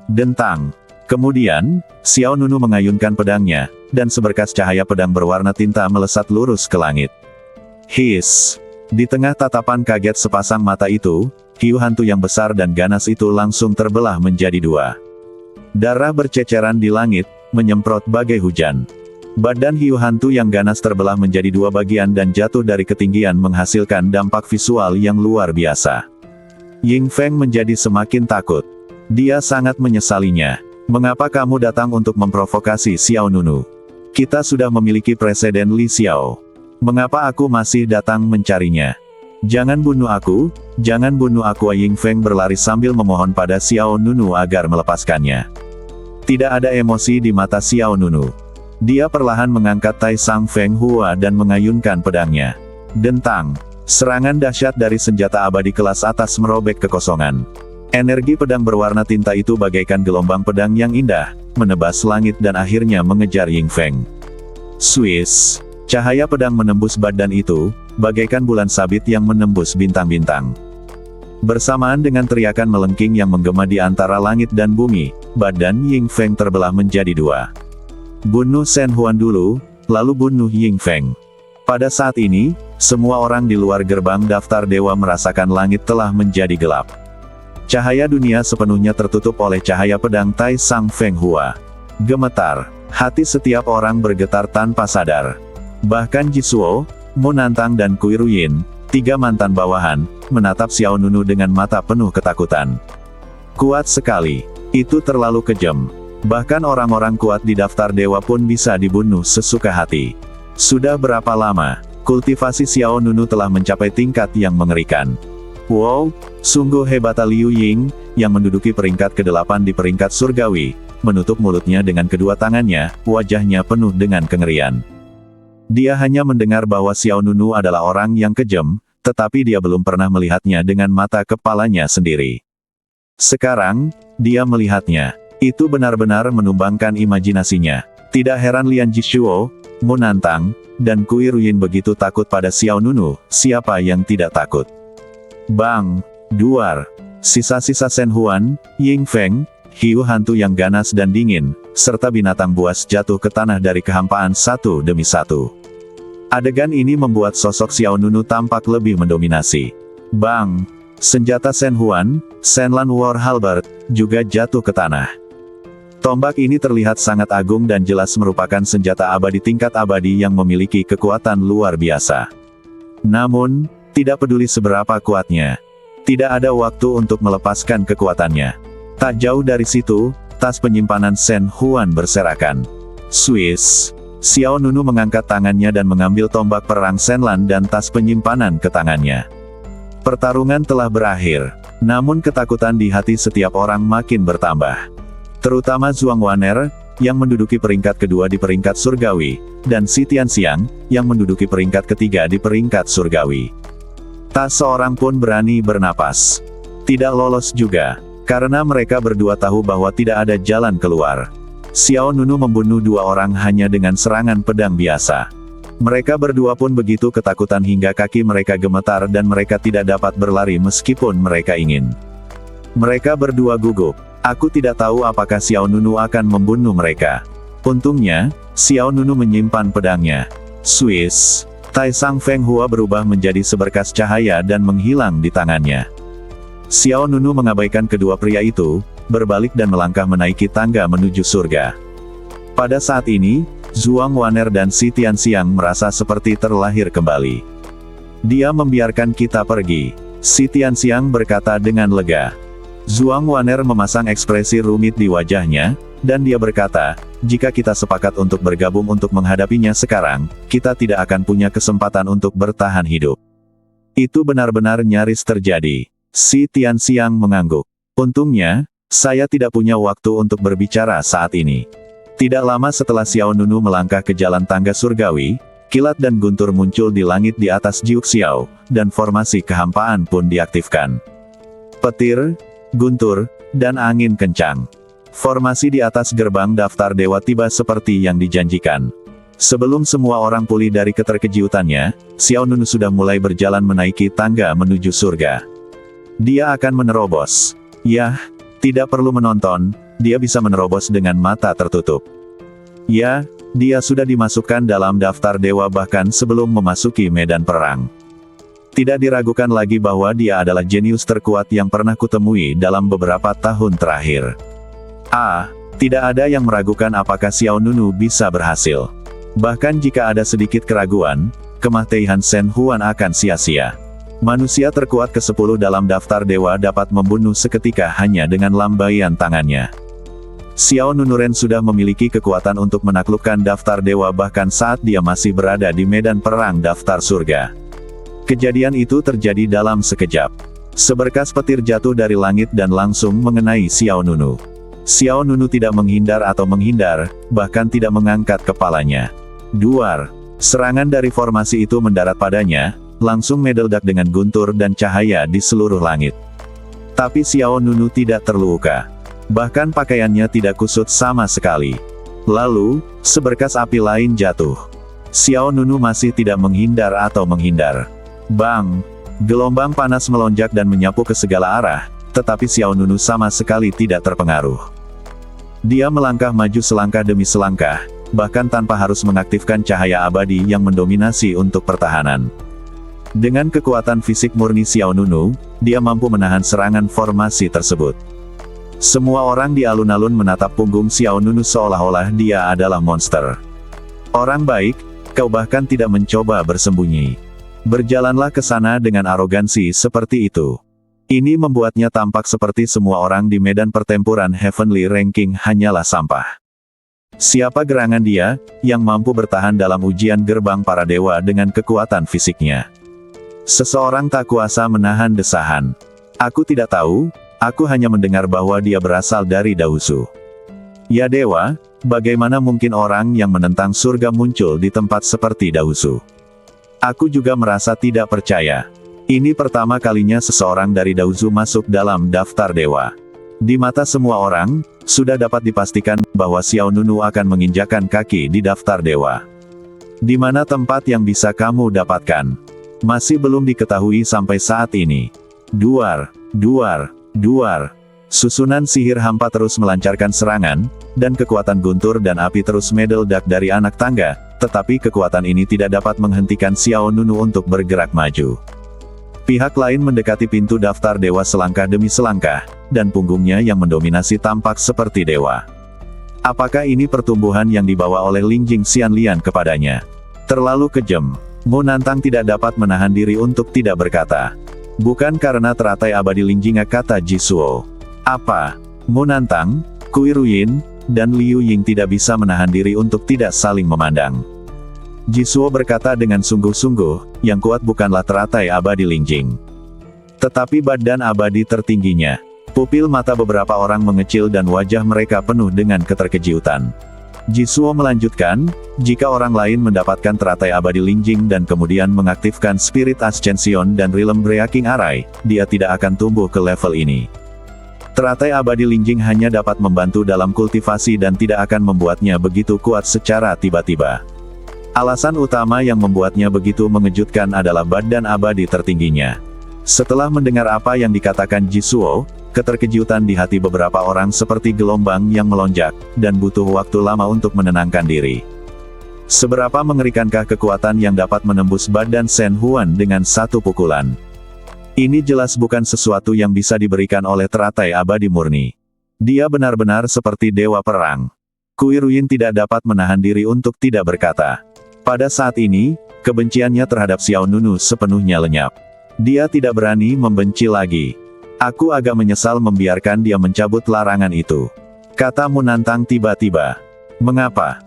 Dentang. Kemudian, Xiao Nunu mengayunkan pedangnya, dan seberkas cahaya pedang berwarna tinta melesat lurus ke langit. Hiss. Di tengah tatapan kaget sepasang mata itu, hiu hantu yang besar dan ganas itu langsung terbelah menjadi 2. Darah berceceran di langit, menyemprot bagai hujan. Badan hiu hantu yang ganas terbelah menjadi 2 bagian dan jatuh dari ketinggian menghasilkan dampak visual yang luar biasa. Ying Feng menjadi semakin takut. Dia sangat menyesalinya. Mengapa kamu datang untuk memprovokasi Xiao Nunu? Kita sudah memiliki Presiden Li Xiao. Mengapa aku masih datang mencarinya? Jangan bunuh aku, jangan bunuh aku. Ying Feng berlari sambil memohon pada Xiao Nunu agar melepaskannya. Tidak ada emosi di mata Xiao Nunu. Dia perlahan mengangkat Tai Sang Feng Hua dan mengayunkan pedangnya. Dentang. Serangan dahsyat dari senjata abadi kelas atas merobek kekosongan. Energi pedang berwarna tinta itu bagaikan gelombang pedang yang indah, menebas langit dan akhirnya mengejar Ying Feng. Swiss. Cahaya pedang menembus badan itu, bagaikan bulan sabit yang menembus bintang-bintang. Bersamaan dengan teriakan melengking yang menggema di antara langit dan bumi, badan Ying Feng terbelah menjadi dua. Bunuh Shen Huan dulu, lalu bunuh Ying Feng. Pada saat ini, semua orang di luar gerbang daftar dewa merasakan langit telah menjadi gelap. Cahaya dunia sepenuhnya tertutup oleh cahaya pedang Tai Sang Feng Hua. Gemetar, hati setiap orang bergetar tanpa sadar. Bahkan Jisuo, Mu Nantang dan Kui Ruyin, 3 mantan bawahan, menatap Xiao Nunu dengan mata penuh ketakutan. Kuat sekali, itu terlalu kejam. Bahkan orang-orang kuat di daftar dewa pun bisa dibunuh sesuka hati. Sudah berapa lama, kultivasi Xiao Nunu telah mencapai tingkat yang mengerikan. Wow, sungguh hebat. Liu Ying, yang menduduki peringkat ke-8 di peringkat surgawi, menutup mulutnya dengan kedua tangannya, wajahnya penuh dengan kengerian. Dia hanya mendengar bahwa Xiao Nunu adalah orang yang kejam, tetapi dia belum pernah melihatnya dengan mata kepalanya sendiri. Sekarang, dia melihatnya. Itu benar-benar menumbangkan imajinasinya. Tidak heran Lian Jishuo, Mu Nantang, dan Kui Ruyin begitu takut pada Xiao Nunu, siapa yang tidak takut. Bang! Duar! Sisa-sisa Shen Huan, Ying Feng, hiu hantu yang ganas dan dingin, serta binatang buas jatuh ke tanah dari kehampaan satu demi satu. Adegan ini membuat sosok Xiao Nunu tampak lebih mendominasi. Bang! Senjata Shen Huan, Shenlan War Halberd, juga jatuh ke tanah. Tombak ini terlihat sangat agung dan jelas merupakan senjata abadi tingkat abadi yang memiliki kekuatan luar biasa. Namun, tidak peduli seberapa kuatnya, tidak ada waktu untuk melepaskan kekuatannya. Tak jauh dari situ, tas penyimpanan Shen Huan berserakan. Swiss. Xiao Nunu mengangkat tangannya dan mengambil tombak perang Shenlan dan tas penyimpanan ke tangannya. Pertarungan telah berakhir, namun ketakutan di hati setiap orang makin bertambah. Terutama Zhuang Waner, yang menduduki peringkat kedua di peringkat surgawi, dan Si Tianxiang, yang menduduki peringkat ketiga di peringkat surgawi. Tak seorang pun berani bernapas. Tidak lolos juga, karena mereka berdua tahu bahwa tidak ada jalan keluar. Xiao Nunu membunuh 2 orang hanya dengan serangan pedang biasa. Mereka berdua pun begitu ketakutan hingga kaki mereka gemetar dan mereka tidak dapat berlari meskipun mereka ingin. Mereka berdua gugup. Aku tidak tahu apakah Xiao Nunu akan membunuh mereka. Untungnya, Xiao Nunu menyimpan pedangnya. Swiss. Tai Sang Feng Hua berubah menjadi seberkas cahaya dan menghilang di tangannya. Xiao Nunu mengabaikan kedua pria itu, berbalik dan melangkah menaiki tangga menuju surga. Pada saat ini, Zhuang Waner dan Si Tianxiang merasa seperti terlahir kembali. Dia membiarkan kita pergi. Si Tianxiang berkata dengan lega. Zhuang Waner memasang ekspresi rumit di wajahnya, dan dia berkata, jika kita sepakat untuk bergabung untuk menghadapinya sekarang, kita tidak akan punya kesempatan untuk bertahan hidup. Itu benar-benar nyaris terjadi. Si Tianxiang mengangguk. Untungnya, saya tidak punya waktu untuk berbicara saat ini. Tidak lama setelah Xiao Nunu melangkah ke jalan tangga surgawi, kilat dan guntur muncul di langit di atas Jiuk Xiao, dan formasi kehampaan pun diaktifkan. Petir, guntur, dan angin kencang. Formasi di atas gerbang daftar dewa tiba seperti yang dijanjikan. Sebelum semua orang pulih dari keterkejutannya, Xiao Nunu sudah mulai berjalan menaiki tangga menuju surga. Dia akan menerobos. Yah, tidak perlu menonton, dia bisa menerobos dengan mata tertutup. Ya, dia sudah dimasukkan dalam daftar dewa bahkan sebelum memasuki medan perang. Tidak diragukan lagi bahwa dia adalah jenius terkuat yang pernah kutemui dalam beberapa tahun terakhir. Tidak ada yang meragukan apakah Xiao Nunu bisa berhasil. Bahkan jika ada sedikit keraguan, kematian Shen Huan akan sia-sia. Manusia terkuat ke-10 dalam daftar dewa dapat membunuh seketika hanya dengan lambaian tangannya. Xiao Nunuren sudah memiliki kekuatan untuk menaklukkan daftar dewa bahkan saat dia masih berada di medan perang daftar surga. Kejadian itu terjadi dalam sekejap. Seberkas petir jatuh dari langit dan langsung mengenai Xiao Nunu. Xiao Nunu tidak menghindar atau menghindar, bahkan tidak mengangkat kepalanya. Duar. Serangan dari formasi itu mendarat padanya, langsung meledak dengan guntur dan cahaya di seluruh langit. Tapi Xiao Nunu tidak terluka. Bahkan pakaiannya tidak kusut sama sekali. Lalu, seberkas api lain jatuh. Xiao Nunu masih tidak menghindar atau menghindar. Bang! Gelombang panas melonjak dan menyapu ke segala arah, tetapi Xiao Nunu sama sekali tidak terpengaruh. Dia melangkah maju selangkah demi selangkah, bahkan tanpa harus mengaktifkan cahaya abadi yang mendominasi untuk pertahanan. Dengan kekuatan fisik murni Xiao Nunu, dia mampu menahan serangan formasi tersebut. Semua orang di alun-alun menatap punggung Xiao Nunu seolah-olah dia adalah monster. Orang baik, kau bahkan tidak mencoba bersembunyi. Berjalanlah ke sana dengan arogansi seperti itu. Ini membuatnya tampak seperti semua orang di medan pertempuran Heavenly Ranking hanyalah sampah. Siapa gerangan dia, yang mampu bertahan dalam ujian gerbang para dewa dengan kekuatan fisiknya? Seseorang tak kuasa menahan desahan. Aku tidak tahu. Aku hanya mendengar bahwa dia berasal dari Dahusu. Ya dewa, bagaimana mungkin orang yang menentang surga muncul di tempat seperti Dahusu? Aku juga merasa tidak percaya. Ini pertama kalinya seseorang dari Dahusu masuk dalam daftar dewa. Di mata semua orang, sudah dapat dipastikan bahwa Xiao Nunu akan menginjakan kaki di daftar dewa. Di mana tempat yang bisa kamu dapatkan? Masih belum diketahui sampai saat ini. Duar, duar. Duar. Susunan sihir hampa terus melancarkan serangan, dan kekuatan guntur dan api terus meledak dari anak tangga, tetapi kekuatan ini tidak dapat menghentikan Xiao Nunu untuk bergerak maju. Pihak lain mendekati pintu daftar dewa selangkah demi selangkah, dan punggungnya yang mendominasi tampak seperti dewa. Apakah ini pertumbuhan yang dibawa oleh Lingjing Xianlian kepadanya? Terlalu kejam. Mu Nantang tidak dapat menahan diri untuk tidak berkata. Bukan karena teratai abadi Lingjinga, kata Jisuo. Apa? Mu Nantang, Kui Ruyin, dan Liu Ying tidak bisa menahan diri untuk tidak saling memandang. Jisuo berkata dengan sungguh-sungguh, yang kuat bukanlah teratai abadi Lingjing, tetapi badan abadi tertingginya. Pupil mata beberapa orang mengecil dan wajah mereka penuh dengan keterkejutan. Jisuo melanjutkan, jika orang lain mendapatkan teratai abadi Lingjing dan kemudian mengaktifkan Spirit Ascension dan Realm Breaking Array, dia tidak akan tumbuh ke level ini. Teratai abadi Lingjing hanya dapat membantu dalam kultivasi dan tidak akan membuatnya begitu kuat secara tiba-tiba. Alasan utama yang membuatnya begitu mengejutkan adalah badan abadi tertingginya. Setelah mendengar apa yang dikatakan Jisuo, keterkejutan di hati beberapa orang seperti gelombang yang melonjak, dan butuh waktu lama untuk menenangkan diri. Seberapa mengerikankah kekuatan yang dapat menembus badan Shen Huan dengan satu pukulan? Ini jelas bukan sesuatu yang bisa diberikan oleh teratai abadi murni. Dia benar-benar seperti dewa perang. Kui Ruyin tidak dapat menahan diri untuk tidak berkata. Pada saat ini, kebenciannya terhadap Xiao Nunu sepenuhnya lenyap. Dia tidak berani membenci lagi. Aku agak menyesal membiarkan dia mencabut larangan itu, kata Mu Nantang tiba-tiba. Mengapa?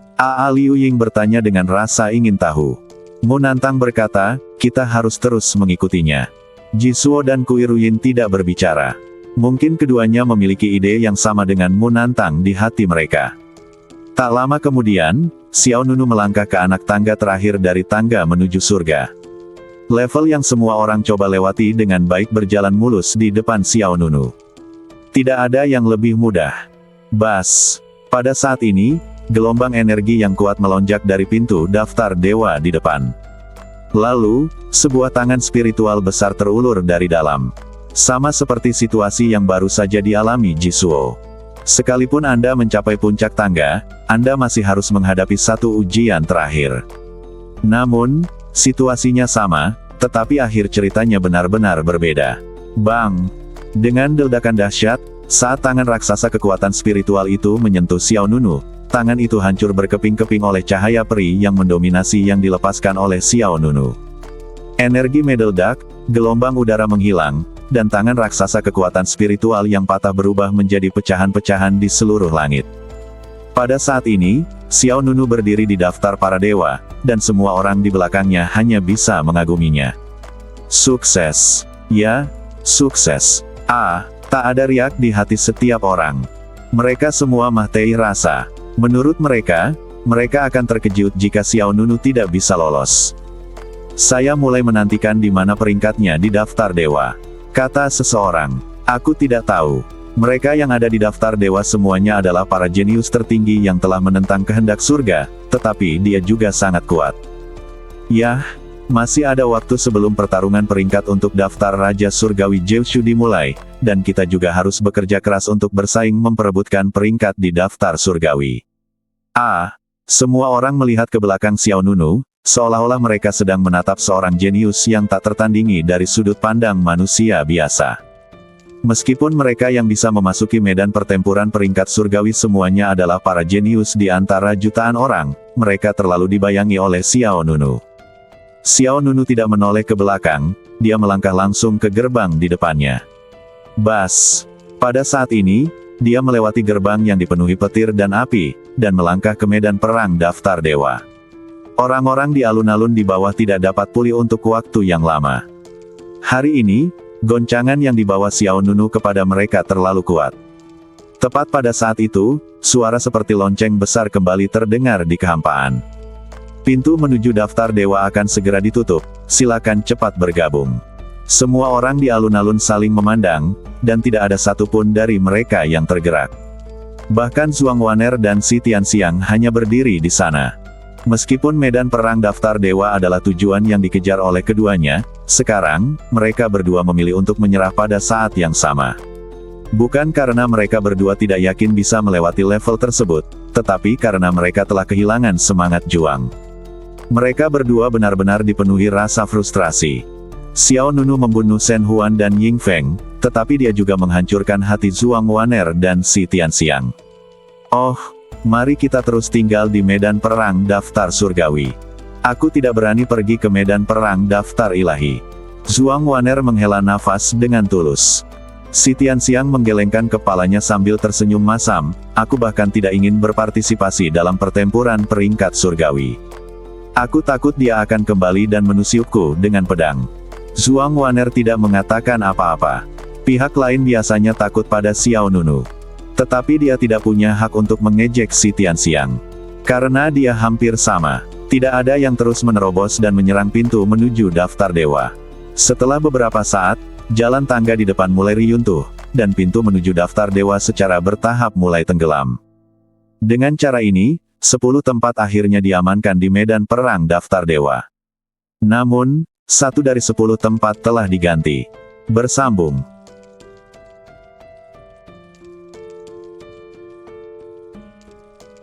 Liu Ying bertanya dengan rasa ingin tahu. Mu Nantang berkata, kita harus terus mengikutinya. Jisuo dan Kui Ruyin tidak berbicara. Mungkin keduanya memiliki ide yang sama dengan Mu Nantang di hati mereka. Tak lama kemudian, Xiao Nunu melangkah ke anak tangga terakhir dari tangga menuju surga. Level yang semua orang coba lewati dengan baik berjalan mulus di depan Xiao Nunu. Tidak ada yang lebih mudah. Bas. Pada saat ini, gelombang energi yang kuat melonjak dari pintu daftar dewa di depan. Lalu, sebuah tangan spiritual besar terulur dari dalam. Sama seperti situasi yang baru saja dialami Jisuo. Sekalipun Anda mencapai puncak tangga, Anda masih harus menghadapi satu ujian terakhir. Namun, situasinya sama, tetapi akhir ceritanya benar-benar berbeda. Bang! Dengan ledakan dahsyat, saat tangan raksasa kekuatan spiritual itu menyentuh Xiao Nunu, tangan itu hancur berkeping-keping oleh cahaya peri yang mendominasi yang dilepaskan oleh Xiao Nunu. Energi meledak, gelombang udara menghilang, dan tangan raksasa kekuatan spiritual yang patah berubah menjadi pecahan-pecahan di seluruh langit. Pada saat ini, Xiao Nunu berdiri di daftar para dewa, dan semua orang di belakangnya hanya bisa mengaguminya. Sukses. Ya, sukses. Tak ada riak di hati setiap orang. Mereka semua mahtai rasa. Menurut mereka akan terkejut jika Xiao Nunu tidak bisa lolos. Saya mulai menantikan di mana peringkatnya di daftar dewa. Kata seseorang. Aku tidak tahu. Mereka yang ada di daftar dewa semuanya adalah para jenius tertinggi yang telah menentang kehendak surga, tetapi dia juga sangat kuat. Yah, masih ada waktu sebelum pertarungan peringkat untuk daftar Raja Surgawi Jiushu dimulai, dan kita juga harus bekerja keras untuk bersaing memperebutkan peringkat di daftar surgawi. Semua orang melihat ke belakang Xiao Nunu, seolah-olah mereka sedang menatap seorang jenius yang tak tertandingi dari sudut pandang manusia biasa. Meskipun mereka yang bisa memasuki medan pertempuran peringkat surgawi semuanya adalah para jenius di antara jutaan orang, mereka terlalu dibayangi oleh Xiao Nunu. Xiao Nunu tidak menoleh ke belakang, dia melangkah langsung ke gerbang di depannya. Bas! Pada saat ini, dia melewati gerbang yang dipenuhi petir dan api, dan melangkah ke medan perang daftar dewa. Orang-orang di alun-alun di bawah tidak dapat pulih untuk waktu yang lama. Hari ini, goncangan yang dibawa Xiao Nunu kepada mereka terlalu kuat. Tepat pada saat itu, suara seperti lonceng besar kembali terdengar di kehampaan. Pintu menuju daftar dewa akan segera ditutup, silakan cepat bergabung. Semua orang di alun-alun saling memandang, dan tidak ada satupun dari mereka yang tergerak. Bahkan Zhuang Waner dan Si Tianxiang hanya berdiri di sana. Meskipun medan perang daftar dewa adalah tujuan yang dikejar oleh keduanya, sekarang, mereka berdua memilih untuk menyerah pada saat yang sama. Bukan karena mereka berdua tidak yakin bisa melewati level tersebut, tetapi karena mereka telah kehilangan semangat juang. Mereka berdua benar-benar dipenuhi rasa frustrasi. Xiao Nunu membunuh Shen Huan dan Ying Feng, tetapi dia juga menghancurkan hati Zhuang Waner dan Si Tianxiang. Mari kita terus tinggal di medan perang daftar surgawi. Aku tidak berani pergi ke medan perang daftar ilahi. Zhuang Waner menghela nafas dengan tulus. Si Tianxiang menggelengkan kepalanya sambil tersenyum masam, aku bahkan tidak ingin berpartisipasi dalam pertempuran peringkat surgawi. Aku takut dia akan kembali dan menusukku dengan pedang. Zhuang Waner tidak mengatakan apa-apa. Pihak lain biasanya takut pada Xiao Nunu. Tetapi dia tidak punya hak untuk mengejek Si Tianxiang. Karena dia hampir sama. Tidak ada yang terus menerobos dan menyerang pintu menuju daftar dewa. Setelah beberapa saat, jalan tangga di depan mulai runtuh, dan pintu menuju daftar dewa secara bertahap mulai tenggelam. Dengan cara ini, 10 tempat akhirnya diamankan di medan perang daftar dewa. Namun, 1 dari 10 tempat telah diganti. Bersambung.